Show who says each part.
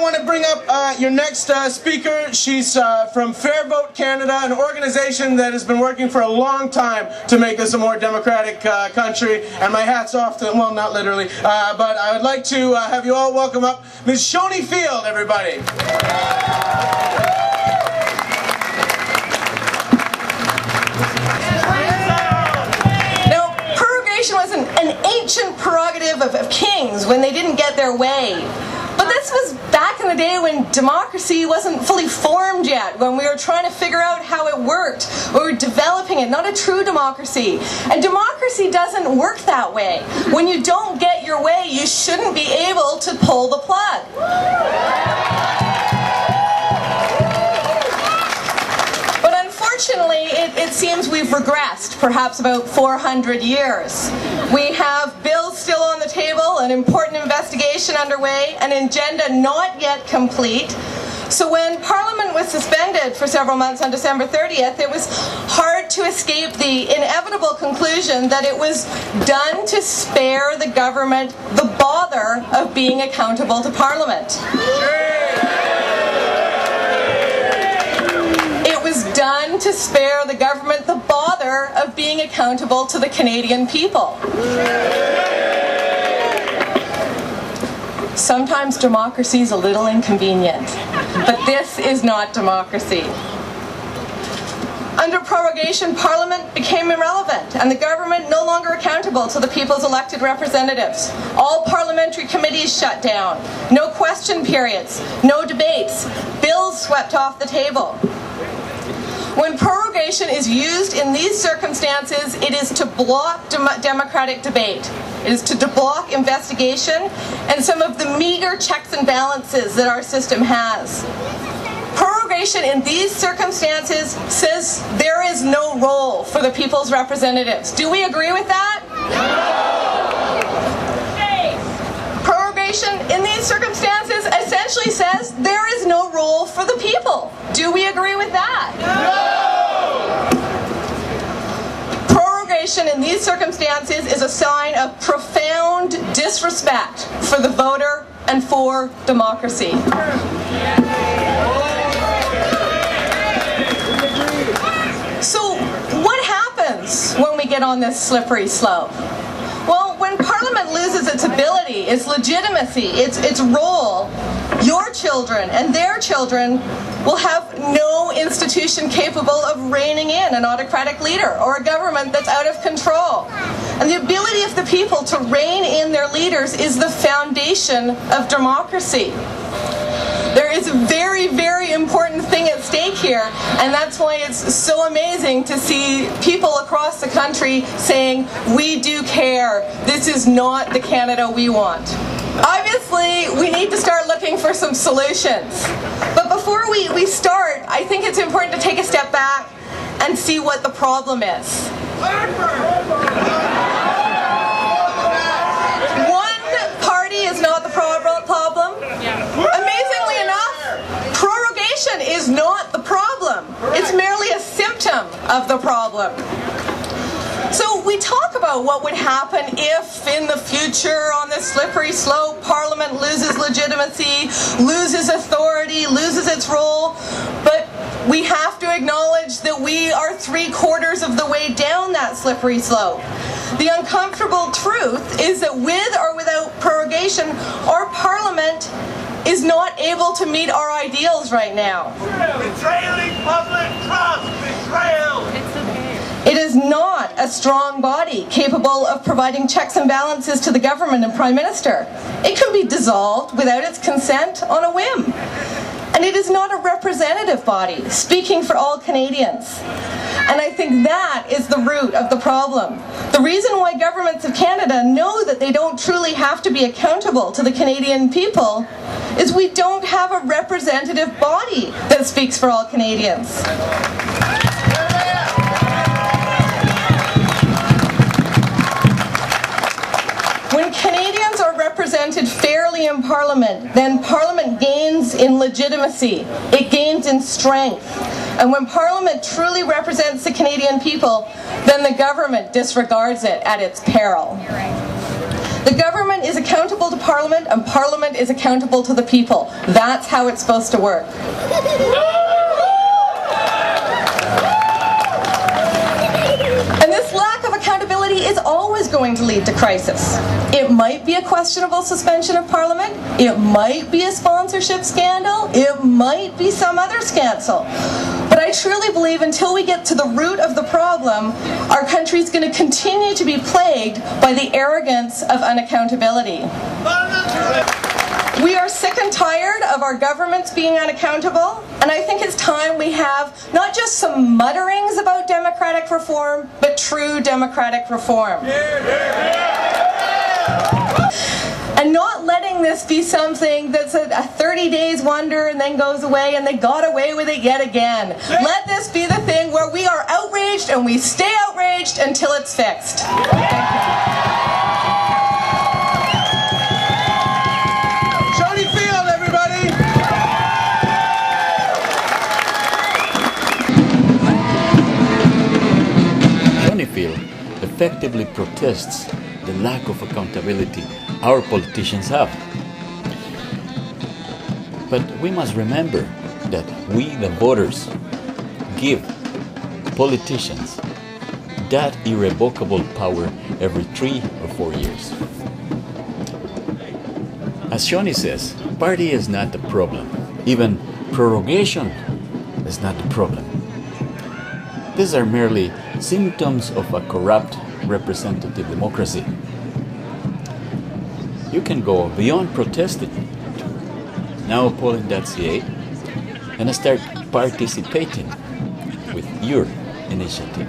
Speaker 1: want to bring up your next speaker. She's from Fair Vote Canada, an organization that has been working for a long time to make us a more democratic country. And my hat's off to them. Well, not literally. But I would like to have you all welcome up Ms. Shoni Field, everybody.
Speaker 2: Now, prorogation was an ancient prerogative of kings when they didn't get their way. But this was back in the day when democracy wasn't fully formed yet, when we were trying to figure out how it worked. We were developing it, not a true democracy. And democracy doesn't work that way. When you don't get your way, you shouldn't be able to pull the plug. But unfortunately, it seems we've regressed, perhaps about 400 years. We have bills still on the table, an important investigation underway, an agenda not yet complete. So when Parliament was suspended for several months on December 30th, it was hard to escape the inevitable conclusion that it was done to spare the government the bother of being accountable to Parliament. It was done to spare the government the bother of being accountable to the Canadian people. Sometimes democracy is a little inconvenient, but this is not democracy. Under prorogation, Parliament became irrelevant and the government no longer accountable to the people's elected representatives. All parliamentary committees shut down, no question periods, no debates, bills swept off the table. When prorogation is used in these circumstances, it is to block democratic debate. It is to block investigation and some of the meager checks and balances that our system has. Prorogation in these circumstances says there is no role for the people's representatives. Do we agree with that? No! Prorogation in these circumstances essentially says there is no role for the people. Do we agree with that? No! Prorogation in these circumstances is a sign of profound disrespect for the voter and for democracy. So, what happens when we get on this slippery slope? Well, when Parliament loses its ability, its legitimacy, its role, your children and their children will have no institution capable of reining in an autocratic leader or a government that's out of control. And the ability of the people to rein in their leaders is the foundation of democracy. There is a very, very important thing at stake here, and that's why it's so amazing to see people across the country saying, we do care, this is not the Canada we want. Obviously, we need to start looking for some solutions. But before we start, I think it's important to take a step back and see what the problem is. One party is not the problem. Amazingly enough, prorogation is not the problem. It's merely a symptom of the problem. So we talk about what would happen if in the future on this slippery slope Parliament loses legitimacy, loses authority, loses its role, but we have to acknowledge that we are 3/4 of the way down that slippery slope. The uncomfortable truth is that with or without prorogation, our Parliament is not able to meet our ideals right now.
Speaker 3: Betraying public trust! Betrayal!
Speaker 2: It is not a strong body capable of providing checks and balances to the government and Prime Minister. It can be dissolved without its consent on a whim. And it is not a representative body speaking for all Canadians. And I think that is the root of the problem. The reason why governments of Canada know that they don't truly have to be accountable to the Canadian people is we don't have a representative body that speaks for all Canadians. When Canadians are represented fairly in Parliament, then Parliament gains in legitimacy. It gains in strength. And when Parliament truly represents the Canadian people, then the government disregards it at its peril. The government is accountable to Parliament, and Parliament is accountable to the people. That's how it's supposed to work. And this lack of accountability is always going to lead to crisis. It might be a questionable suspension of Parliament. It might be a sponsorship scandal. It might be some other scandal. But I truly believe until we get to the root of the problem, our country is going to continue to be plagued by the arrogance of unaccountability. We are sick and tired of our governments being unaccountable, and I think it's time we have not just some mutterings about democratic reform, but true democratic reform. And not letting this be something that's a 30 days wonder and then goes away and they got away with it yet again. Let this be the thing where we are outraged and we stay outraged until it's fixed.
Speaker 1: Shoni Field, everybody!
Speaker 4: Shoni Field effectively protests the lack of accountability our politicians have. But we must remember that we, the voters, give politicians that irrevocable power every 3 or 4 years. As Shoni says, party is not the problem. Even prorogation is not the problem. These are merely symptoms of a corrupt representative democracy. You can go beyond protesting, nowpolling.ca, and start participating with your initiative.